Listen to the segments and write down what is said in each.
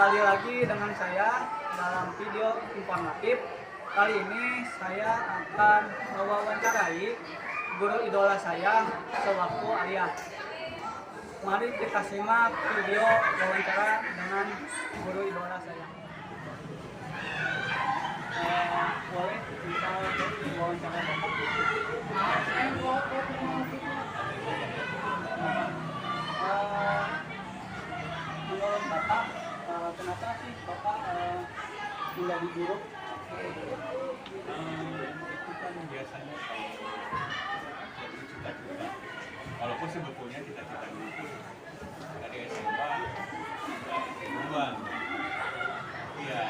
Kembali lagi dengan saya dalam video informatif. Kali ini saya akan mewawancarai guru idola saya sewaktu ayah. Mari kita simak video wawancara dengan guru idola saya. Boleh kita wawancara Bapak? Menurut Bapak, kenapa sih Bapak menjadi guru? Itu kan biasanya kalau jadi cita-cita, walaupun sebetulnya cita-cita itu dari SMA duluan, ya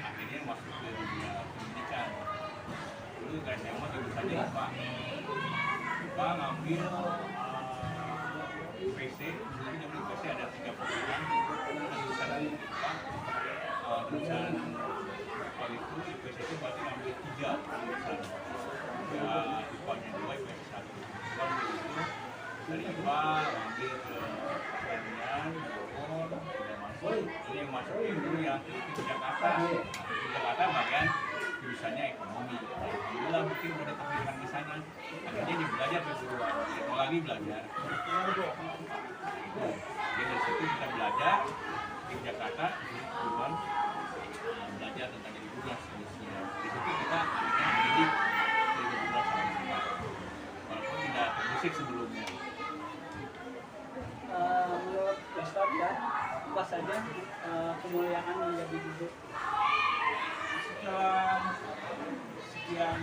akhirnya masuk ke dunia pendidikan. Dulu ke SMA jurusannya IPA ngambil PC. Dulu zaman PC ada 3 pilihan, jurusan IPA, jurusan itu IPS itu berarti ngambil 3 jurusan, ya IPA-nya 2, IPS 1. Kalau itu dari IPA ngambil ke pertanian, Bogor, udah masuk. Ini yang masuk dulu yang ke Jakarta. Di Jakarta bagian jurusannya ekonomi. Alhamdulillah mungkin udah terpilihkan di sana. Akhirnya dia belajar keseluruhan, mau lagi belajar. Jadi dari situ kita belajar di Jakarta, duluan belajar tentang jadi guru dan seterusnya. Di situ kita akhirnya mendidik dari guru sampai sekarang, walaupun tidak termusik sebelumnya. Menurut Ustaz ya, apa saja kemuliaan menjadi guru? Setelah sekian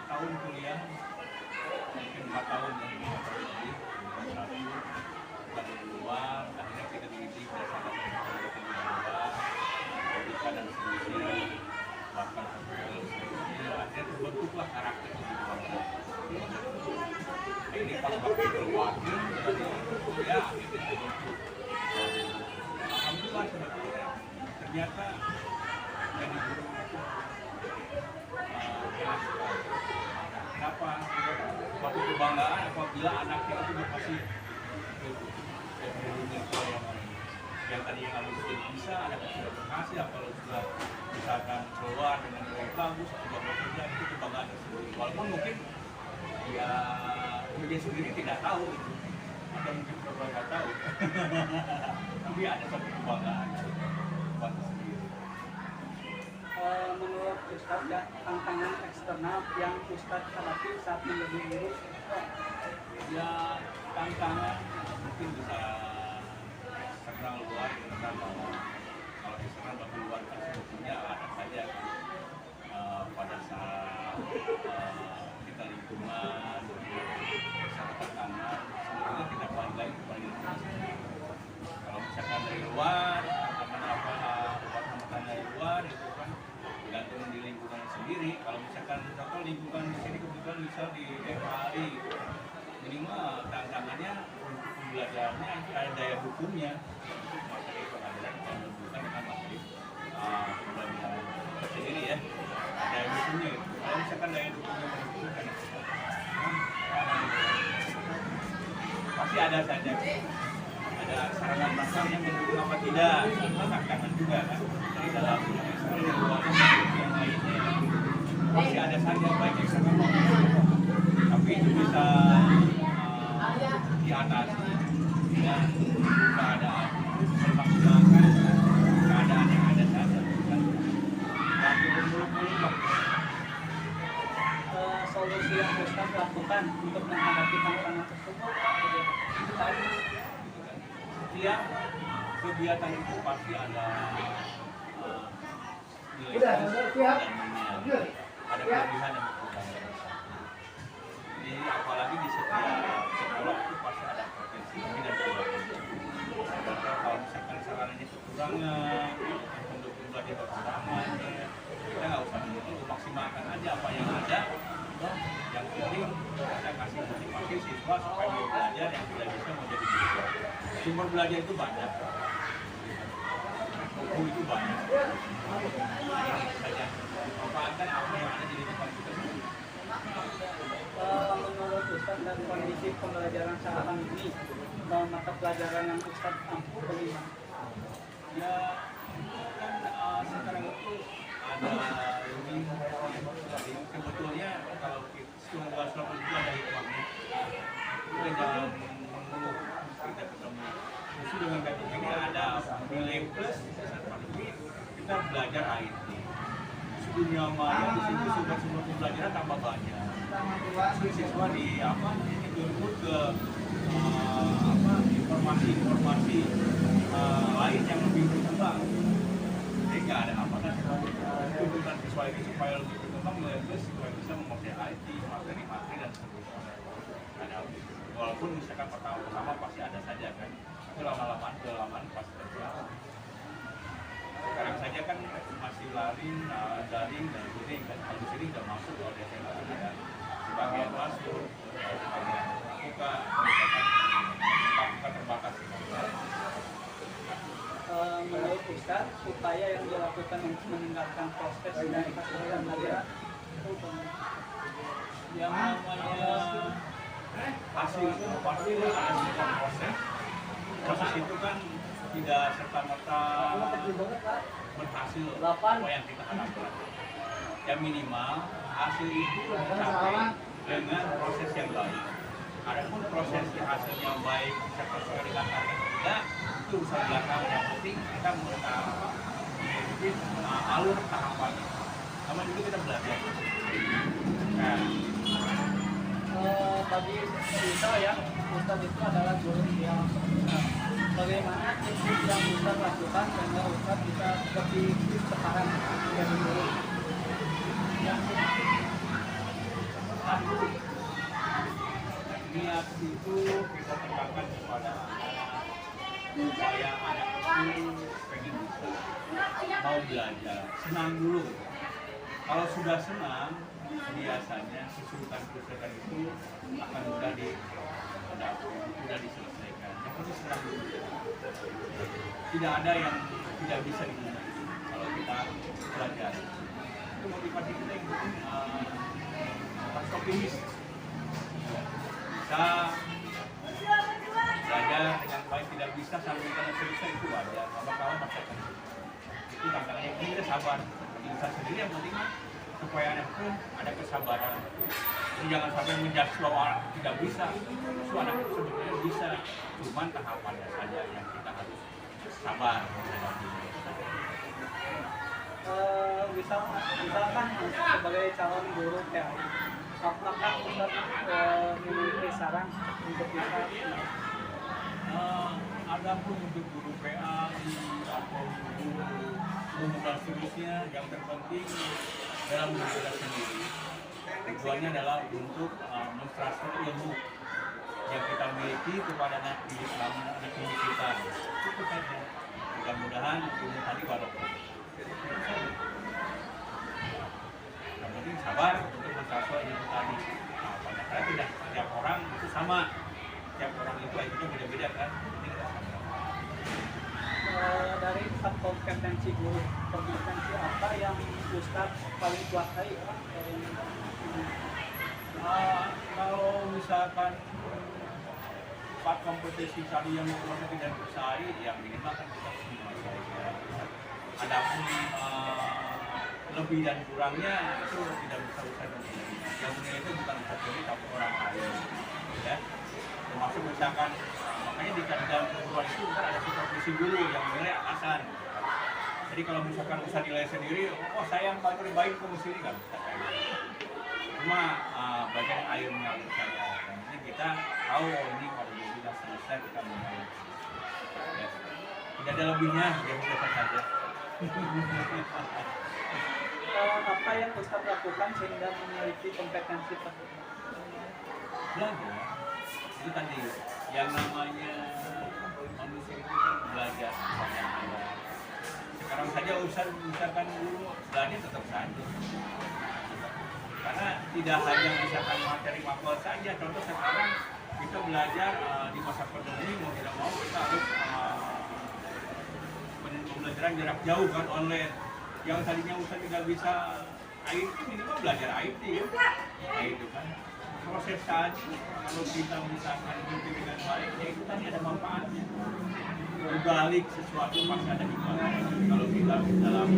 tahun kuliah, mungkin 4 tahun lebih, satu dari luar, akhirnya kita dididik berdasarkan pendidikan dan seterusnya, bahkan seterusnya, akhirnya terbentuklah karakter kehidupan. Ini kalau waktu terwakil dari kuliah akhirnya terbentuk. Alhamdulillah sebetulnya ternyata jadi guru itu enak sekali. Kenapa? Suatu kebanggaan apabila anaknya itu berhasil ke dunia kuliah yang tadinya nggak bisa, anaknya sudah berhasil, kalau sudah misalkan keluar dengan nilai bagus atau bekerja, itu kebanggaan tersendiri. Walaupun mungkin ya dia sendiri tidak tahu itu, atau mungkin pura-pura nggak tahu, tapi ada satu kebanggaan buat sendiri. Menurut Ustaz ya, tantangan eksternal yang Ustaz hadapi saat menjadi guru? Ya tantangan mungkin bisa eksternal luar, internal bawah. Kalau eksternal bagi luar kan sebetulnya ada saja pada saat kita lingkungan, masyarakat tangan, sebetulnya kita balik lagi kepada lingkungan. Kalau misalkan dari luar, teman-teman dari luar itu kan tergantung di lingkungan sendiri. Kalau misalkan contoh lingkungan di sini kebetulan bisa di FHI, minimal tantangannya untuk pembelajarannya ada daya dukungnya, materi pengadilan yang menunjukkan dengan materi pembelajaran sendiri ya, daya dukungnya itu. Kalau misalkan daya dukungnya menunjukkan pasti ada saja, ada sarana prasarana yang mendukung apa tidak, tantangan juga kan dari dalam dari luar yang lainnya, pasti ada saja baik eksternal maupun internal. Tapi itu bisa diatasi dengan keadaan memaksimalkan keadaan yang ada saja, kan? Tapi muluk-muluk Solusi yang Ustaz lakukan untuk menghadapi tantangan tersebut? Setiap kegiatan itu pasti ada nilai Tidak, plus siap. dan minus, ada kelebihan dan kekurangan. Jadi apalagi di setiap sekolah itu pasti ada potensi lebih dan kurangnya. Contoh kalau misalkan sarannya kekurangan, pendukung belajar kekurangan, kita nggak usah menurut, maksimalkan aja apa yang ada. Yang penting kita kasih motivasi siswa supaya dia belajar, yang tidak bisa menjadi guru. Sumber belajar itu banyak, buku itu banyak. Ini saja manfaatkan apa yang ada di depan kita. Menurut Ustaz dan kondisi pembelajaran saat ini, mata pelajaran yang Ustaz ampuh bagaimana? Ya kan sekarang itu ada ini sebetulnya kalau kita selama itu ada hikmahnya. Kita jangan mengeluh kita ketemu musuh dengan gaji ini ada nilai plus pandemi kita belajar IT. Dunia maya di situ sudah semua pembelajaran tambah banyak. Siswa di dituntut ke informasi lain yang lebih berkembang. Jadi nggak ada apa kan tuntutan siswa ini supaya lebih berkembang plus supaya bisa menguasai IT, materi-materi dan seterusnya. Ada walaupun misalkan pertama pasti ada saja kan, itu lama-lama pasti terjadi. Sekarang saja kan masih daring dan luring kan, kalau di sini sudah masuk oleh ada sebagian masuk, sebagian buka, terbatas. Menurut Ustaz, upaya yang dilakukan untuk meningkatkan proses dan kesehatan belajar yang namanya hasil pasti ada sebuah proses itu kan tidak serta-merta berhasil apa yang kita harapkan. Yang minimal hasil itu tercapai dengan proses yang baik. Adapun proses hasilnya baik serta sesuai dengan target tidak, itu urusan belakang. Yang penting kita mengikuti alur tahapannya. Sama dulu kita belajar. Nah, bagi kita ya, Ustaz itu adalah guru yang bagaimana tips yang Ustaz lakukan sehingga Ustaz bisa lebih sekarang dari guru. Niat itu kita tekankan kepada supaya anak itu pengen bisa mau belajar, senang dulu. Kalau sudah senang, biasanya kesulitan-kesulitan itu akan mudah diselesaikan. Yang penting senang dulu. Tidak ada yang tidak bisa dimengerti kalau kita belajar. Itu motivasi kita yang penting harus optimis. Bisa belajar dengan baik, tidak bisa sampai dengan selesai itu wajar. Kawan-kawan paksakan. Itu tantangannya kita sabar. Bisa sendiri yang penting supaya anak itu ada kesabaran. Jadi jangan sampai menjudge bahwa tidak bisa. So anak itu sebenarnya bisa, cuman tahapannya saja yang kita harus sabar menghadapi. Misalkan sebagai calon guru TAI, apakah Ustaz memiliki saran untuk bisa ada pun untuk guru PA atau guru dan seterusnya, yang terpenting dalam diri kita sendiri tujuannya adalah untuk mentransfer ilmu yang kita miliki kepada anak didik kita. Itu saja. Mudah-mudahan ilmu tadi barokah. Yang penting sabar untuk mentransfer ilmu tadi. Karena tidak setiap orang itu sama. Setiap orang itu IQ-nya beda-beda kan. Dari kompetensi guru, kompetensi apa yang Ustaz paling kuasai? Kalau misalkan 4 kompetisi tadi yang kita tidak sehari, yang minimal kan kita harus menguasai. Adapun lebih dan kurangnya itu tidak bisa menilai. Yang menilai itu bukan bisa sendiri tapi orang lain, ya. Termasuk misalkan makanya di dalam perguruan itu kan ada supervisi guru yang menilai atasan. Jadi kalau misalkan bisa nilai sendiri, oh saya yang paling baik kamu sini kan bisa kayak gitu. Cuma bagian airnya saya. Ini kita tahu ini kalau sudah selesai kita mulai. Ya. Tidak ada lebihnya, biasa saja. Apa yang Ustaz lakukan sehingga memiliki kompetensi tersebut? Belajar. Itu tadi yang namanya manusia itu kan belajar banyak hal. Sekarang saja misalkan dulu belajar tetap saja. Karena tidak hanya misalkan materi mapel saja. Contoh sekarang kita belajar di masa pandemi mau tidak mau kita harus pembelajaran jarak jauh kan online. Yang tadinya Ustaz tidak bisa IT minimal belajar IT ya. Nah, itu kan. proses tadi kalau kita misalkan mimpi dengan baik, ya itu tadi ada manfaatnya. Berbalik sesuatu pasti ada hikmahnya. Kalau kita dalam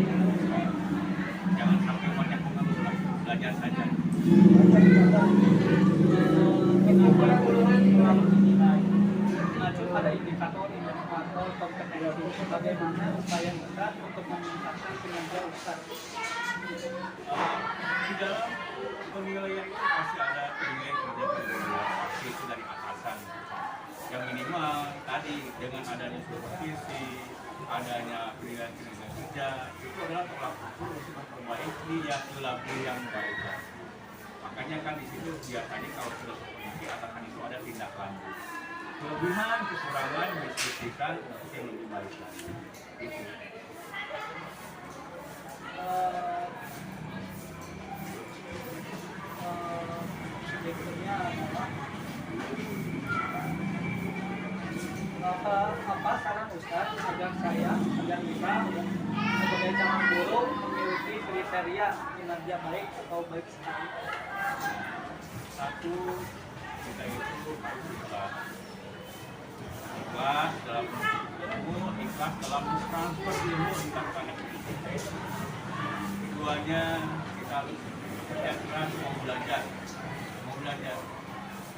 jangan sampai banyak mengeluh lah, belajar saja. Kurikulum selalu dinilai. Mengacu pada indikator kompetensi bagaimana upaya kita untuk meningkatkan kinerja Ustaz. Di dalam penilaian itu pasti ada penilaian kerja pasti itu dari atasan. Yang minimal tadi dengan adanya supervisi, adanya penilaian kinerja kerja itu adalah tolak ukur untuk memperbaiki yang baik. Makanya kan di situ biasanya kalau sudah seperti atasan itu ada tindak lanjut. Kelebihan, kekurangan diskusikan untuk yang lebih baik lagi. Itu. Berikutnya adalah apa saran Ustaz agar bisa sebagai calon guru memiliki kriteria kinerja baik atau baik sekali. Satu, kita itu harus ikhlas dalam ilmu, ikhlas dalam transfer ilmu tentang kepada kita. Keduanya, kita harus kerja keras mau belajar.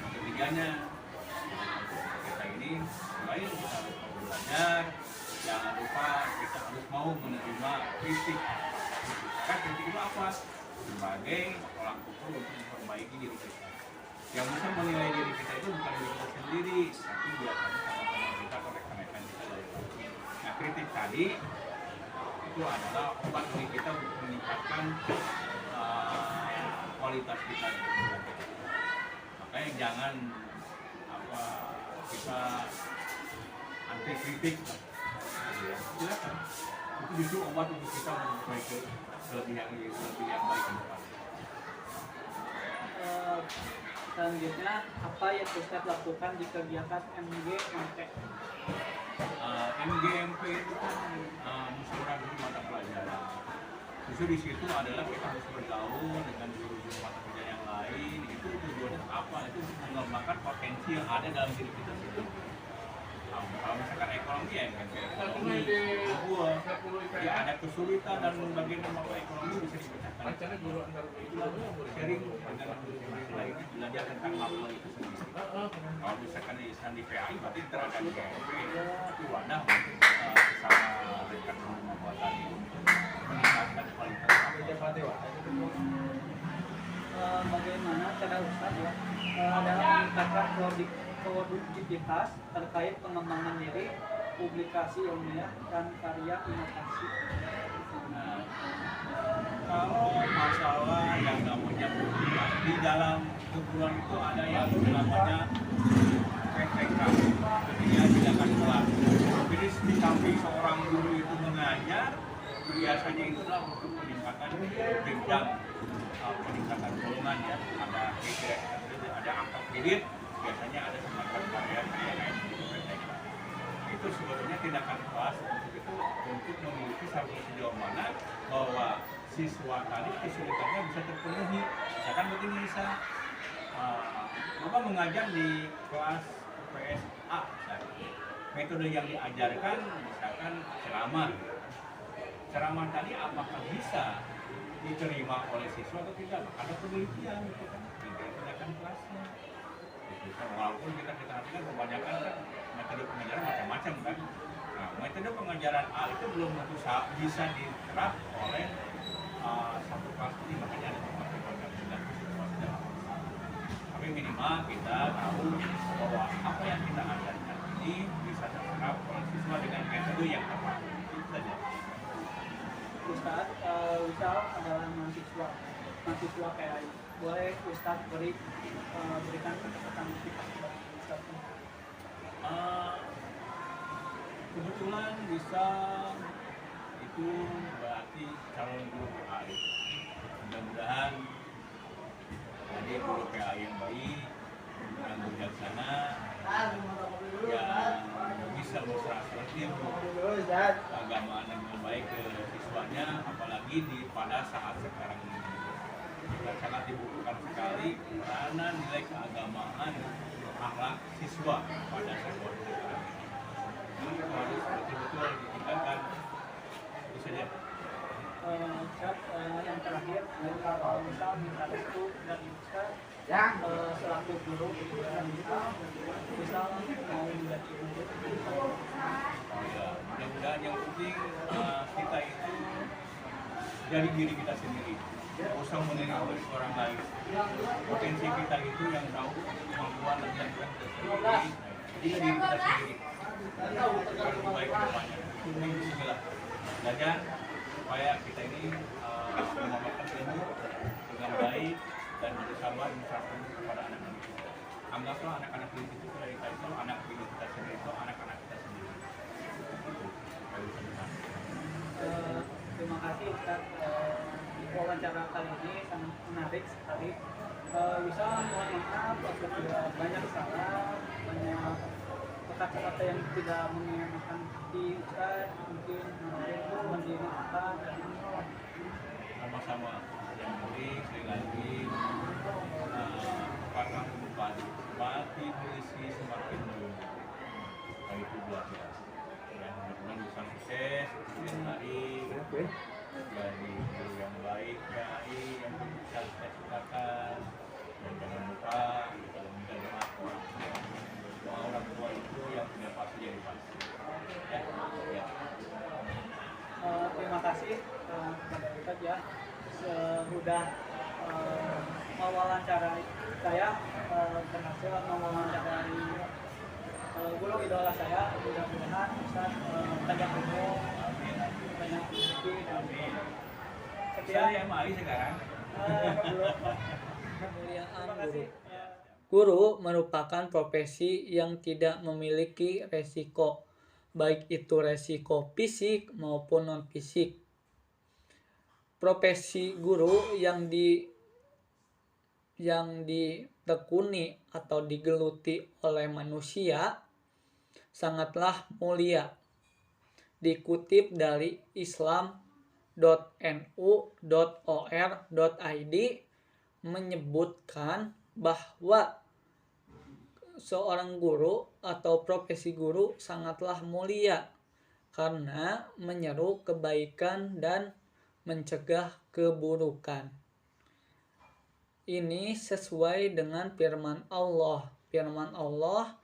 Ketiganya, kita ini selain kita harus mau belajar, jangan lupa kita harus mau menerima kritik. Karena kritik itu apa? Sebagai tolak ukur untuk memperbaiki diri kita. Yang bisa menilai diri kita itu bukan diri kita sendiri, tapi biasanya teman-teman kita atau rekan-rekan kita dari luar. Nah, kritik tadi itu adalah obat bagi kita untuk meningkatkan kualitas kita. Makanya jangan kita anti kritik. Silakan. Itu justru obat untuk kita memperbaiki lebih yang baik ke depan. Selanjutnya, apa yang Ustaz lakukan di kegiatan MGMP? MGMP itu kan musyawarah guru mata pelajaran. Justru di situ adalah kita harus bergaul dengan guru-guru mata pelajaran yang lain. Itu tujuannya apa? Itu untuk mengembangkan potensi yang ada dalam diri kita sendiri. Kalau misalkan ekonomi ya ya ada kesulitan dan bagaimana mau ekonomi bisa dipecahkan. Sharing dengan guru lainnya belajar tentang makna itu sendiri. Kalau misalkan di PAI berarti terhadap GMP itu wadah untuk sama rekan membuat tadi meningkatkan kualitas. Bagaimana cara Ustaz ya dalam meningkatkan produktivitas terkait pengembangan diri, publikasi ilmiah dan karya inovasi. Nah, kalau masalah yang namanya publikasi di dalam keguruan itu ada yang namanya PTK, kemudian tindakan pelaku. Jadi di samping seorang guru itu mengajar, biasanya itu adalah untuk peningkatan jenjang, peningkatan golongan ya. Ada kredit, ada angka kredit, biasanya ada semacam karya lain di PTK. Itu sebetulnya tindakan kelas untuk memiliki satu sejauh mana bahwa siswa tadi kesulitannya bisa terpenuhi. Misalkan begini bisa Bapak mengajar di kelas PSA, metode yang diajarkan misalkan ceramah tadi apakah bisa diterima oleh siswa atau tidak? Ada penelitian gitu kan, tindakan kelasnya. Walaupun kita perhatikan kebanyakan kan metode pengajaran macam-macam kan. Nah, metode pengajaran A itu belum tentu bisa diterap oleh satu kelas ini, makanya ada tempat dan tapi minimal kita tahu bahwa apa yang kita ajarkan ini bisa diterap oleh siswa dengan metode yang tepat. Itu saja. Ustaz, Wisal adalah mahasiswa PAI. Boleh Ustaz berikan catatan kita kepada Ustaz? Kebetulan bisa itu berarti calon guru PAI. Mudah-mudahan jadi guru PAI yang baik, yang bijaksana, yang bisa berserah-serah agama dengan baik ke siswanya, apalagi pada saat sekarang ini. dan sangat dibutuhkan sekali karena nilai keagamaan akhlak siswa pada sebuah sekolah ini harus betul-betul ditingkatkan. Itu saja. Ustaz, yang terakhir, kalau misal minta restu dari Ustaz, selaku guru dan misal mau menjadi guru, Ya, mudah-mudahan yang penting kita itu dari diri kita sendiri, tidak usah meniru dari orang lain. Potensi kita itu yang tahu kemampuan dan yang kita sendiri, jadi diri kita sendiri lebih baik ke depannya. Ini bismillah. Belajar supaya kita ini mengamalkan ilmu dengan baik dan bersama menerapkan kepada anak-anak kita. Anggaplah anak-anak didik itu dari kita itu anak didik kita sendiri itu anak-anak kita sendiri. terima kasih Ustaz. Wawancara kali ini sangat menarik sekali. Bisa mohon maaf apabila banyak salah, banyak kata-kata yang tidak mengenakan hati Ustaz, mungkin mendidikan dan Sama-sama. Yang penting sekali lagi apakah bupati polisi semakin dulu itu belajar. Ya, mudah-mudahan bisa sukses, kemudian baik, jadi guru yang baik, baik yang bisa kita ciptakan. Dan jangan lupa kalau minta doa orang tua. Doa orang tua itu yang punya pasti jadi pasti. Ya, ya. terima kasih kepada Ustaz ya sudah mewawancarai saya, berhasil mewawancarai guru idola saya. Mudah-mudahan Ustaz banyak umur, banyak rezeki dan Saya yang mai sekarang. kemuliaan guru. Guru merupakan profesi yang tidak memiliki resiko, baik itu resiko fisik maupun non-fisik. Profesi guru yang ditekuni atau digeluti oleh manusia sangatlah mulia. Dikutip dari islam.nu.or.id menyebutkan bahwa seorang guru atau profesi guru sangatlah mulia karena menyeru kebaikan dan mencegah keburukan. Ini sesuai dengan firman Allah. Firman Allah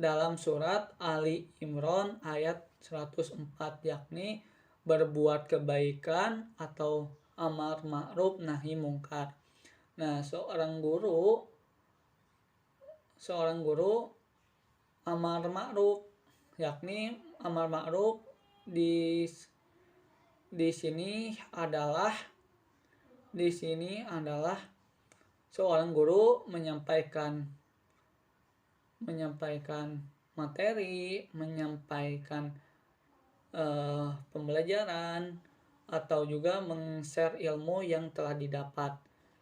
dalam surat Ali Imran ayat 104, yakni berbuat kebaikan atau amar ma'ruf nahi mungkar. Nah, seorang guru amar ma'ruf, yakni amar ma'ruf di sini adalah seorang guru menyampaikan materi, menyampaikan pembelajaran atau juga meng-share ilmu yang telah didapat.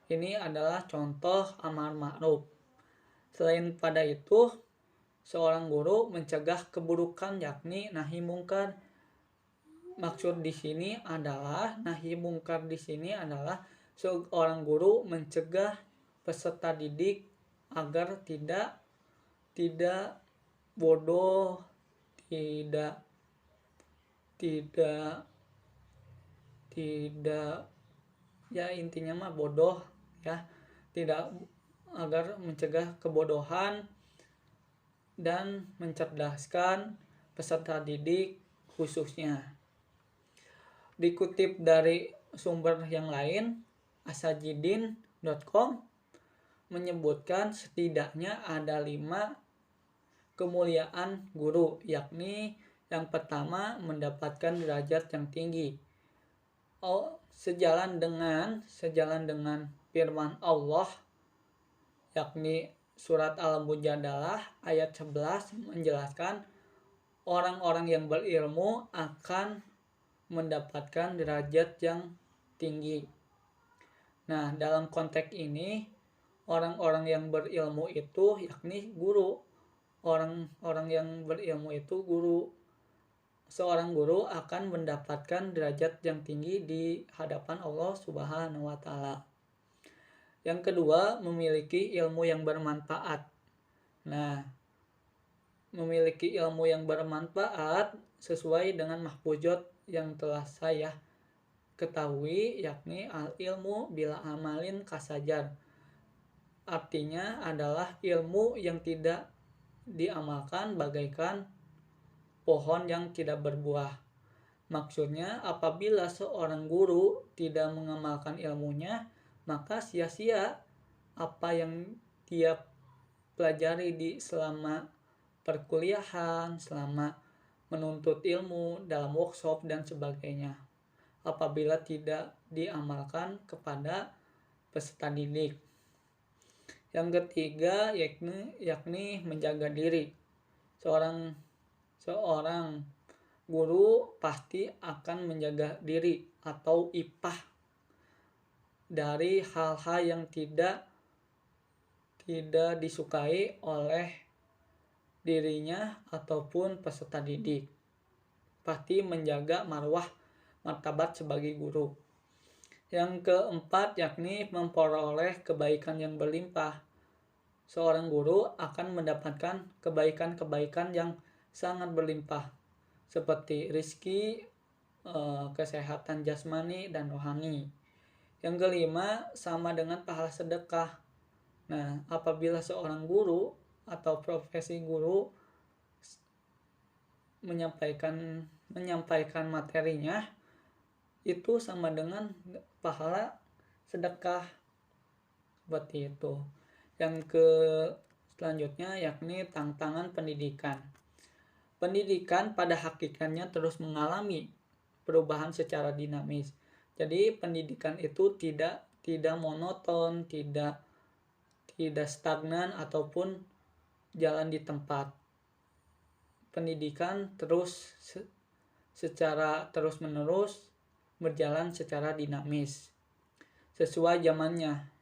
Ini adalah contoh amar ma'ruf. Selain pada itu, seorang guru mencegah keburukan, yakni nahi mungkar. Maksud di sini adalah nahi mungkar di sini adalah seorang guru mencegah peserta didik agar tidak bodoh, tidak ya intinya mah bodoh ya, tidak, agar mencegah kebodohan dan mencerdaskan peserta didik khususnya. Dikutip dari sumber yang lain, asajidin.com menyebutkan setidaknya ada 5 kemuliaan guru, yakni yang pertama mendapatkan derajat yang tinggi. Sejalan dengan firman Allah, yakni surat Al-Mujadalah ayat 11 menjelaskan orang-orang yang berilmu akan mendapatkan derajat yang tinggi. Nah, dalam konteks ini orang-orang yang berilmu itu yakni guru. Orang-orang yang berilmu itu guru. seorang guru akan mendapatkan derajat yang tinggi di hadapan Allah Subhanahu wa taala. Yang kedua, memiliki ilmu yang bermanfaat. Nah, memiliki ilmu yang bermanfaat sesuai dengan mahfuzat yang telah saya ketahui, yakni al ilmu bila amalin kasajar. Artinya adalah ilmu yang tidak diamalkan bagaikan pohon yang tidak berbuah. Maksudnya apabila seorang guru tidak mengamalkan ilmunya, maka sia-sia apa yang dia pelajari di selama perkuliahan, selama menuntut ilmu dalam workshop dan sebagainya, apabila tidak diamalkan kepada peserta didik. Yang ketiga yakni menjaga diri. Seorang guru pasti akan menjaga diri atau iffah dari hal-hal yang tidak disukai oleh dirinya ataupun peserta didik. Pasti menjaga marwah martabat sebagai guru. Yang keempat yakni memperoleh kebaikan yang berlimpah. Seorang guru akan mendapatkan kebaikan-kebaikan yang sangat berlimpah seperti rizki, kesehatan jasmani dan rohani. Yang kelima, sama dengan pahala sedekah. Nah, apabila seorang guru atau profesi guru menyampaikan materinya, itu sama dengan pahala sedekah, seperti itu. Yang selanjutnya yakni tantangan pendidikan. Pendidikan pada hakikatnya terus mengalami perubahan secara dinamis. Jadi pendidikan itu tidak monoton, tidak stagnan ataupun jalan di tempat. Pendidikan terus secara terus-menerus berjalan secara dinamis sesuai zamannya.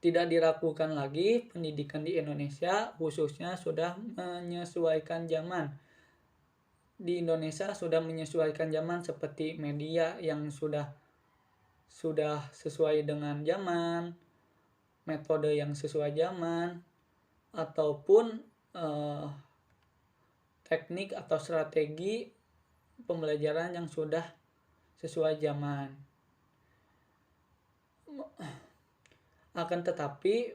Tidak diragukan lagi, pendidikan di Indonesia khususnya sudah menyesuaikan zaman. Di Indonesia sudah menyesuaikan zaman seperti media yang sudah sesuai dengan zaman, metode yang sesuai zaman, ataupun teknik atau strategi pembelajaran yang sudah sesuai zaman. Akan tetapi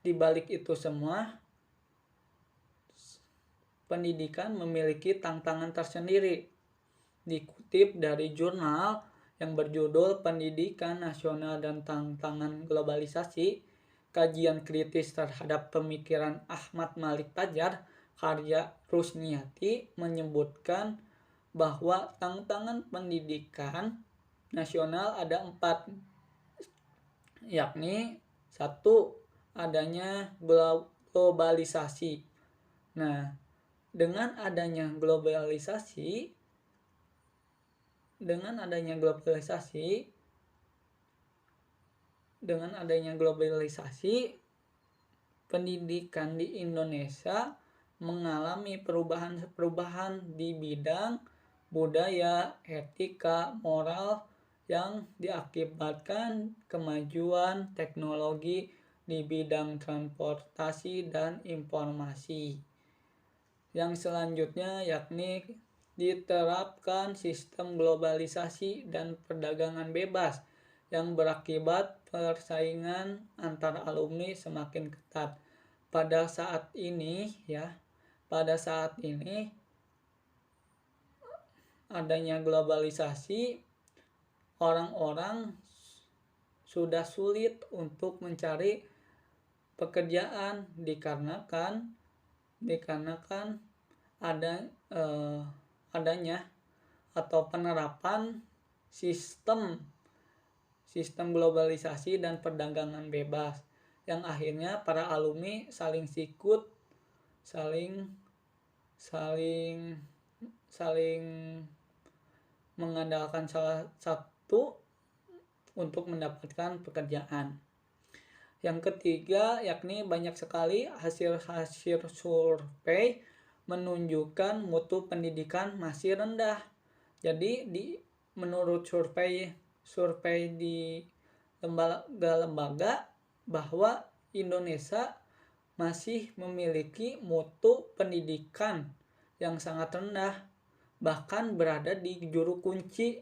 di balik itu semua, pendidikan memiliki tantangan tersendiri. Dikutip dari jurnal yang berjudul Pendidikan Nasional dan Tantangan Globalisasi, kajian kritis terhadap pemikiran Ahmad Malik Tajar, karya Rusniati, menyebutkan bahwa tantangan pendidikan nasional ada 4, yakni 1, adanya globalisasi. Nah, dengan adanya globalisasi, pendidikan di Indonesia mengalami perubahan di bidang budaya, etika, moral yang diakibatkan kemajuan teknologi di bidang transportasi dan informasi. Yang selanjutnya yakni diterapkan sistem globalisasi dan perdagangan bebas yang berakibat persaingan antar alumni semakin ketat. Pada saat ini adanya globalisasi, orang-orang sudah sulit untuk mencari pekerjaan dikarenakan adanya atau penerapan sistem globalisasi dan perdagangan bebas, yang akhirnya para alumni saling sikut, saling mengandalkan salah satu untuk mendapatkan pekerjaan. Yang ketiga yakni banyak sekali hasil survei menunjukkan mutu pendidikan masih rendah. Jadi menurut survei di lembaga-lembaga bahwa Indonesia masih memiliki mutu pendidikan yang sangat rendah, bahkan berada di juru kunci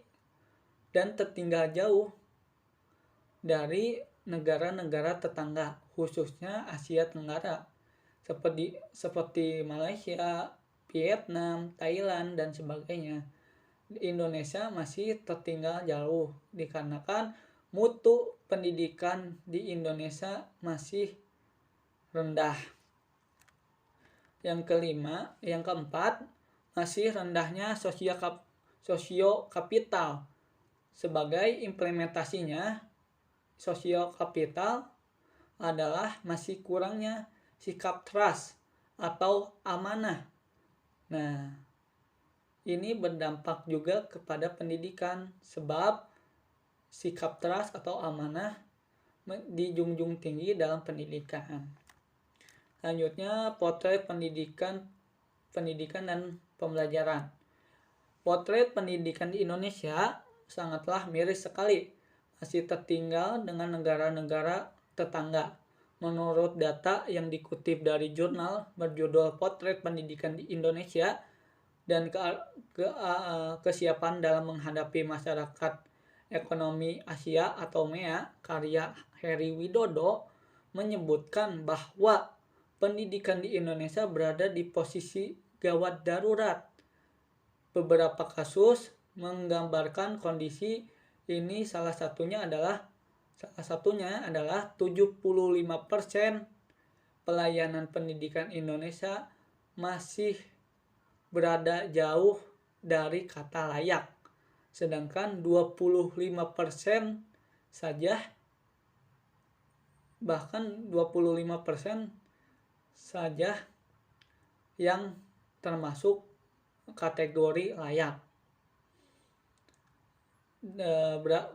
dan tertinggal jauh dari negara-negara tetangga, khususnya Asia Tenggara, seperti Malaysia, Vietnam, Thailand, dan sebagainya. Indonesia masih tertinggal jauh dikarenakan mutu pendidikan di Indonesia masih rendah. Yang keempat, masih rendahnya sosio kapital. Sebagai implementasinya, sosio kapital adalah masih kurangnya sikap trust atau amanah. Nah, ini berdampak juga kepada pendidikan sebab sikap trust atau amanah dijunjung tinggi dalam pendidikan. Selanjutnya, potret pendidikan dan pembelajaran. Potret pendidikan di Indonesia sangatlah miris sekali, masih tertinggal dengan negara-negara tetangga. Menurut data yang dikutip dari jurnal berjudul Potret Pendidikan di Indonesia dan kesiapan dalam menghadapi masyarakat ekonomi Asia atau MEA, karya Heri Widodo, menyebutkan bahwa pendidikan di Indonesia berada di posisi gawat darurat. Beberapa kasus menggambarkan kondisi ini, salah satunya adalah 75% pelayanan pendidikan Indonesia masih berada jauh dari kata layak, sedangkan 25% saja, bahkan 25% saja yang termasuk kategori layak.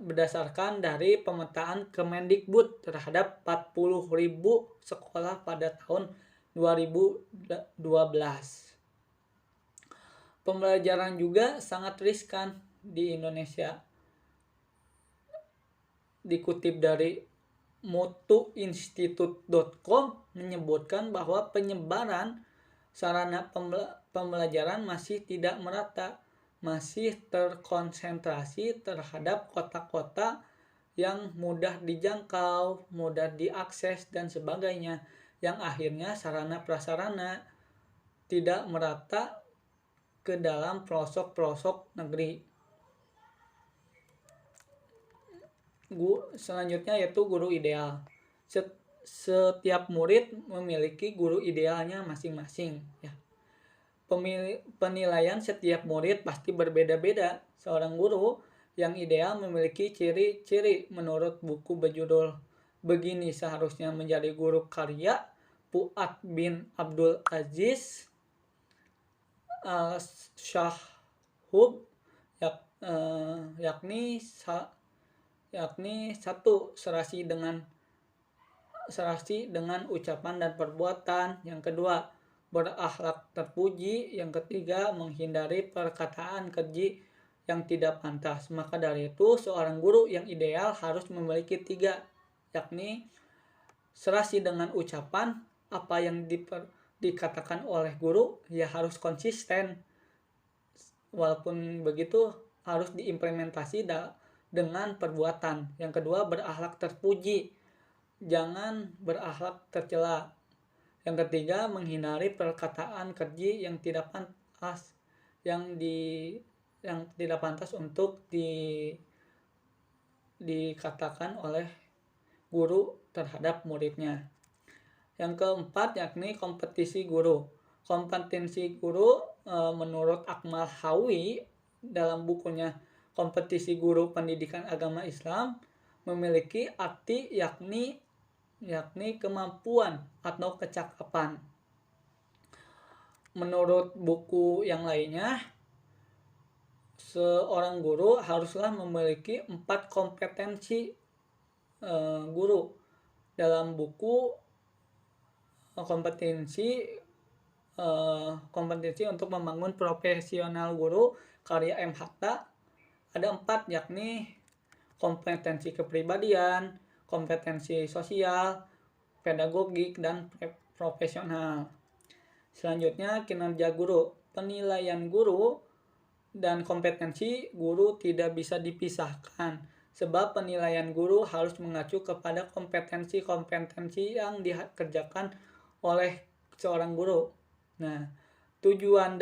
Berdasarkan dari pemetaan Kemendikbud terhadap 40.000 sekolah pada tahun 2012. Pembelajaran juga sangat riskan di Indonesia. Dikutip dari mutuinstitute.com menyebutkan bahwa penyebaran sarana pembelajaran masih tidak merata, masih terkonsentrasi terhadap kota-kota yang mudah dijangkau, mudah diakses, dan sebagainya, yang akhirnya sarana prasarana tidak merata ke dalam pelosok-pelosok negeri. Selanjutnya yaitu guru ideal. Setiap murid memiliki guru idealnya masing-masing, ya. Penilaian setiap murid pasti berbeda-beda. Seorang guru yang ideal memiliki ciri-ciri menurut buku berjudul Begini Seharusnya Menjadi Guru karya Fuad bin Abdul Aziz Al-Shahhub, yakni satu, serasi dengan ucapan dan perbuatan. Yang kedua, berakhlak terpuji. Yang ketiga, menghindari perkataan keji yang tidak pantas. Maka dari itu, seorang guru yang ideal harus memiliki 3, yakni serasi dengan ucapan. Apa yang dikatakan oleh guru ya harus konsisten. Walaupun begitu harus diimplementasi dengan perbuatan. Yang kedua, berakhlak terpuji, jangan berakhlak tercela. Yang ketiga, menghindari perkataan keji yang tidak pantas, yang tidak pantas untuk dikatakan oleh guru terhadap muridnya. Yang keempat, yakni kompetisi guru. Kompetensi guru menurut Akmal Hawi dalam bukunya Kompetisi Guru Pendidikan Agama Islam memiliki arti yakni kemampuan atau kecakapan. Menurut buku yang lainnya, seorang guru haruslah memiliki 4 kompetensi guru. Dalam buku kompetensi kompetensi untuk membangun profesional guru karya M. Hatta ada 4, yakni kompetensi kepribadian, kompetensi sosial, pedagogik, dan profesional. Selanjutnya, kinerja guru. Penilaian guru dan kompetensi guru tidak bisa dipisahkan, sebab penilaian guru harus mengacu kepada kompetensi-kompetensi yang dikerjakan oleh seorang guru. Nah, tujuan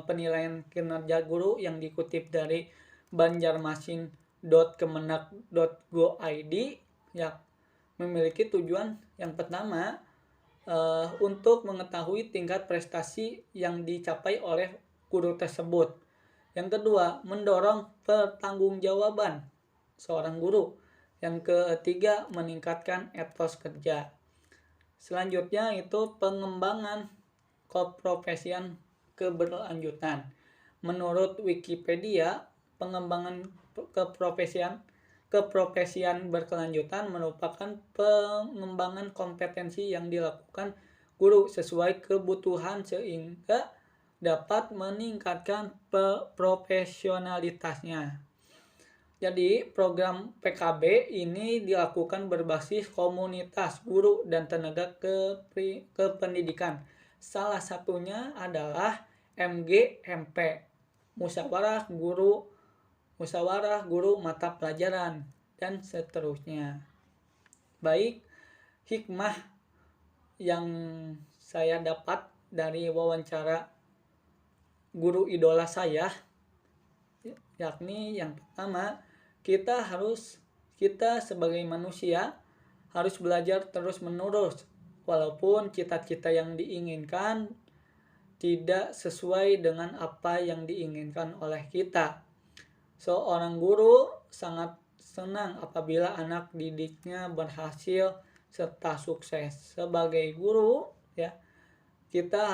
penilaian kinerja guru yang dikutip dari banjarmasin.kemenak.go.id ya memiliki tujuan yang pertama untuk mengetahui tingkat prestasi yang dicapai oleh guru tersebut. Yang kedua, mendorong pertanggungjawaban seorang guru. Yang ketiga, meningkatkan etos kerja. Selanjutnya itu pengembangan keprofesian keberlanjutan. Menurut Wikipedia, pengembangan keprofesian berkelanjutan merupakan pengembangan kompetensi yang dilakukan guru sesuai kebutuhan sehingga dapat meningkatkan profesionalitasnya. Jadi program PKB ini dilakukan berbasis komunitas guru dan tenaga kependidikan. Salah satunya adalah MGMP, musyawarah guru mata pelajaran, dan seterusnya. Baik, hikmah yang saya dapat dari wawancara guru idola saya, yakni yang pertama, kita sebagai manusia harus belajar terus-menerus walaupun cita-cita yang diinginkan tidak sesuai dengan apa yang diinginkan oleh kita. Seorang guru sangat senang apabila anak didiknya berhasil serta sukses. Sebagai guru ya, kita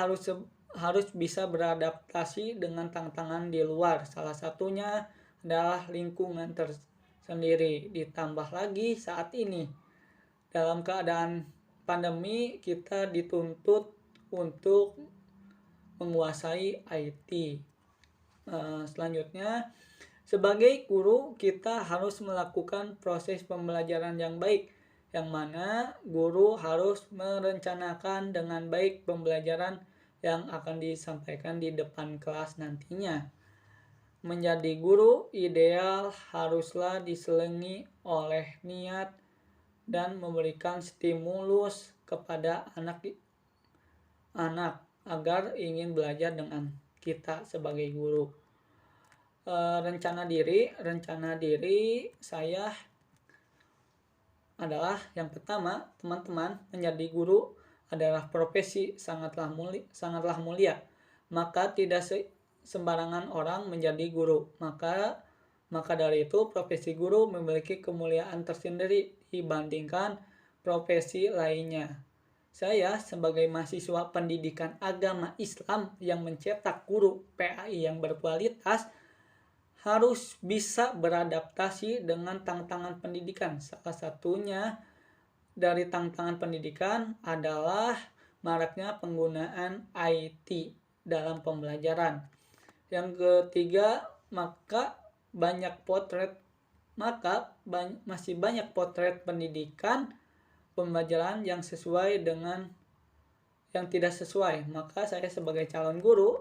harus bisa beradaptasi dengan tantangan di luar. Salah satunya adalah lingkungan tersendiri. Ditambah lagi saat ini dalam keadaan pandemi kita dituntut untuk menguasai IT. Selanjutnya, sebagai guru kita harus melakukan proses pembelajaran yang baik, yang mana guru harus merencanakan dengan baik pembelajaran yang akan disampaikan di depan kelas nantinya. Menjadi guru ideal haruslah diselingi oleh niat dan memberikan stimulus kepada anak agar ingin belajar dengan kita sebagai guru. Rencana diri saya adalah yang pertama, teman-teman, menjadi guru adalah profesi sangatlah mulia. Maka tidak sembarangan orang menjadi guru. Maka dari itu profesi guru memiliki kemuliaan tersendiri dibandingkan profesi lainnya. Saya sebagai mahasiswa pendidikan agama Islam yang mencetak guru PAI yang berkualitas harus bisa beradaptasi dengan tantangan pendidikan. Salah satunya dari tantangan pendidikan adalah maraknya penggunaan IT dalam pembelajaran. Yang ketiga, masih banyak potret pendidikan pembelajaran yang sesuai dengan yang tidak sesuai. Maka saya sebagai calon guru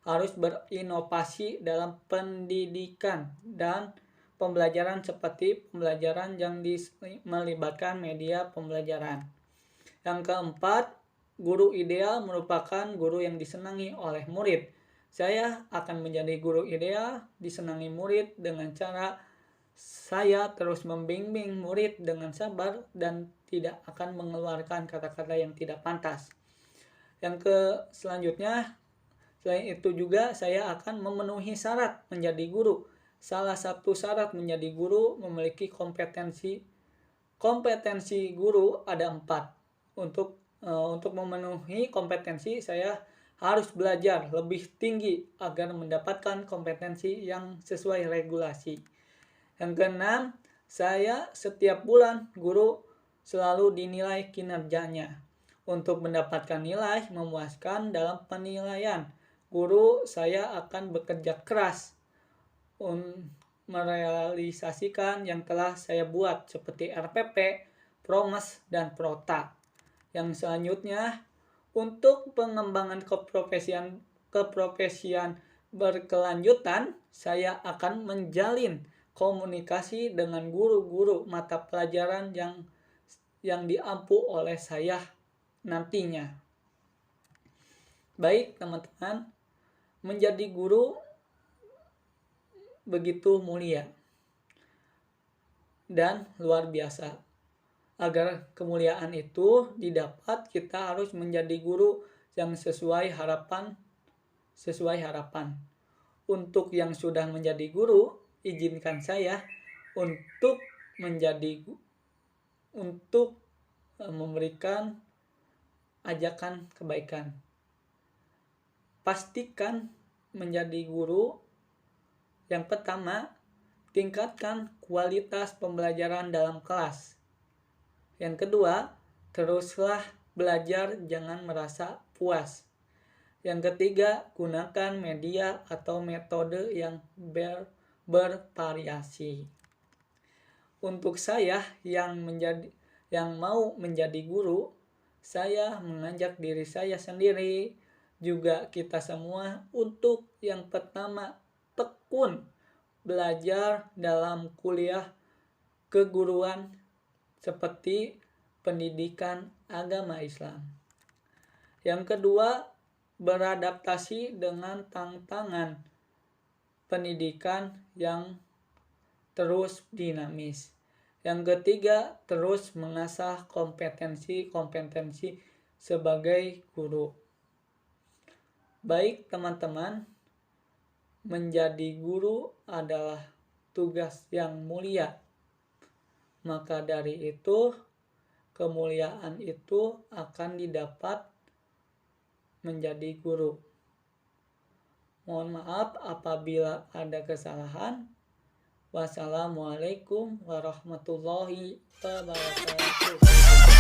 harus berinovasi dalam pendidikan dan pembelajaran seperti pembelajaran yang melibatkan media pembelajaran. Yang keempat, guru ideal merupakan guru yang disenangi oleh murid. Saya akan menjadi guru ideal disenangi murid dengan cara saya terus membimbing murid dengan sabar dan tidak akan mengeluarkan kata-kata yang tidak pantas. Selanjutnya, selain itu juga saya akan memenuhi syarat menjadi guru. Salah satu syarat menjadi guru memiliki kompetensi. Kompetensi guru ada 4. Untuk memenuhi kompetensi saya harus belajar lebih tinggi agar mendapatkan kompetensi yang sesuai regulasi. Yang keenam, saya setiap bulan guru selalu dinilai kinerjanya. Untuk mendapatkan nilai memuaskan dalam penilaian, guru saya akan bekerja keras merealisasikan yang telah saya buat seperti RPP, Promes, dan Prota. Yang selanjutnya, untuk pengembangan keprofesian berkelanjutan, saya akan menjalin komunikasi dengan guru-guru mata pelajaran yang diampu oleh saya nantinya. Baik teman-teman, menjadi guru begitu mulia dan luar biasa. Agar kemuliaan itu didapat, kita harus menjadi guru yang sesuai harapan. Untuk yang sudah menjadi guru, izinkan saya untuk memberikan ajakan kebaikan. Pastikan menjadi guru. Yang pertama, tingkatkan kualitas pembelajaran dalam kelas. Yang kedua, teruslah belajar, jangan merasa puas. Yang ketiga, gunakan media atau metode yang bervariasi. Untuk saya yang mau menjadi guru, saya mengajak diri saya sendiri, juga kita semua, untuk yang pertama, tekun belajar dalam kuliah keguruan seperti pendidikan agama Islam. Yang kedua, beradaptasi dengan tantangan pendidikan yang terus dinamis. Yang ketiga, terus mengasah kompetensi sebagai guru. Baik teman-teman, menjadi guru adalah tugas yang mulia. Maka dari itu, kemuliaan itu akan didapat menjadi guru. Mohon maaf apabila ada kesalahan. Wassalamualaikum warahmatullahi wabarakatuh.